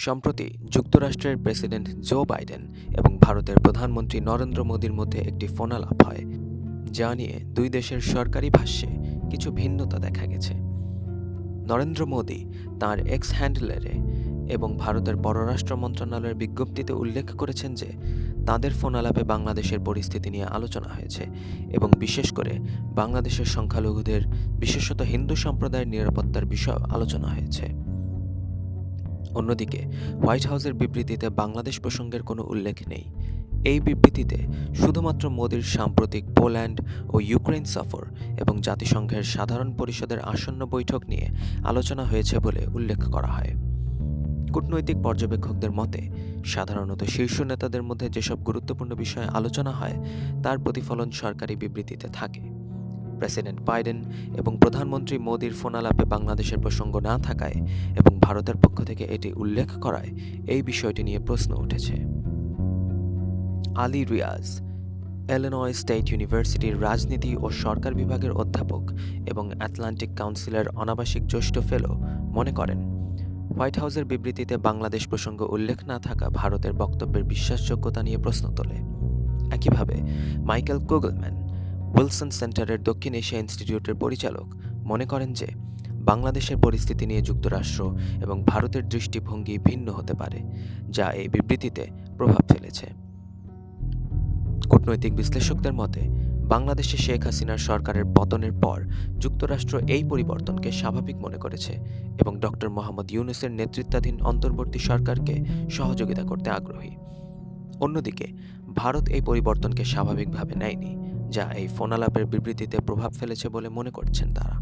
সম্প্রতি যুক্তরাষ্ট্রের president Joe Biden এবং ভারতের প্রধানমন্ত্রী নরেন্দ্র মোদীর মধ্যে একটি ফোনালাপ হয়, যা নিয়ে দুই দেশের সরকারি ভাষ্যে কিছু ভিন্নতা দেখা গেছে। নরেন্দ্র মোদী তাঁর এক্স হ্যান্ডেলে এবং ভারতের পররাষ্ট্র মন্ত্রণালয়ের বিজ্ঞপ্তিতে উল্লেখ করেছেন যে তাঁদের ফোনালাপে বাংলাদেশের পরিস্থিতি নিয়ে আলোচনা হয়েছে এবং বিশেষ করে বাংলাদেশের সংখ্যালঘুদের, বিশেষত হিন্দু সম্প্রদায়ের নিরাপত্তার বিষয়ে আলোচনা হয়েছে। অন্যদিকে হোয়াইট হাউসের বিবৃতিতে বাংলাদেশ প্রসঙ্গের কোনো উল্লেখ নেই। এই বিবৃতিতে শুধুমাত্র মোদির সাম্প্রতিক পোল্যান্ড ও ইউক্রেন সফর এবং জাতিসংঘের সাধারণ পরিষদের আসন্ন বৈঠক নিয়ে আলোচনা হয়েছে বলে উল্লেখ করা হয়। কূটনৈতিক পর্যবেক্ষকদের মতে, সাধারণত শীর্ষ নেতাদের মধ্যে যেসব গুরুত্বপূর্ণ বিষয়ে আলোচনা হয় তার প্রতিফলন সরকারি বিবৃতিতে থাকে। প্রেসিডেন্ট বাইডেন এবং প্রধানমন্ত্রী মোদির ফোনালাপে বাংলাদেশের প্রসঙ্গ না থাকায় এবং ভারতের পক্ষ থেকে এটি উল্লেখ করায় এই বিষয়টি নিয়ে প্রশ্ন উঠেছে। আলী রিয়াজ, ইলিনয় স্টেট ইউনিভার্সিটির রাজনীতি ও সরকার বিভাগের অধ্যাপক এবং আটলান্টিক কাউন্সিলের অনাবাসিক জ্যেষ্ঠ ফেলো, মনে করেন হোয়াইট হাউসের বিবৃতিতে বাংলাদেশ প্রসঙ্গ উল্লেখ না থাকা ভারতের বক্তব্যের বিশ্বাসযোগ্যতা নিয়ে প্রশ্ন তোলে। একইভাবে মাইকেল কুগলম্যান, উইলসন সেন্টারের দক্ষিণ এশিয়া ইনস্টিটিউটের পরিচালক, মনে করেন যে বাংলাদেশের পরিস্থিতি নিয়ে যুক্তরাষ্ট্র এবং ভারতের দৃষ্টিভঙ্গি ভিন্ন হতে পারে, যা এই বিবৃতিতে প্রভাব ফেলেছে। কূটনৈতিক বিশ্লেষকদের মতে, বাংলাদেশে শেখ হাসিনার সরকারের পতনের পর যুক্তরাষ্ট্র এই পরিবর্তনকে স্বাভাবিক মনে করেছে এবং ডক্টর মোহাম্মদ ইউনূসের নেতৃত্বাধীন অন্তর্বর্তী সরকারকে সহযোগিতা করতে আগ্রহী। অন্যদিকে ভারত এই পরিবর্তনকে স্বাভাবিকভাবে নেয়নি, যা এই ফোনালাপের বিবৃতিতে প্রভাব ফেলেছে বলে মনে করছেন তারা।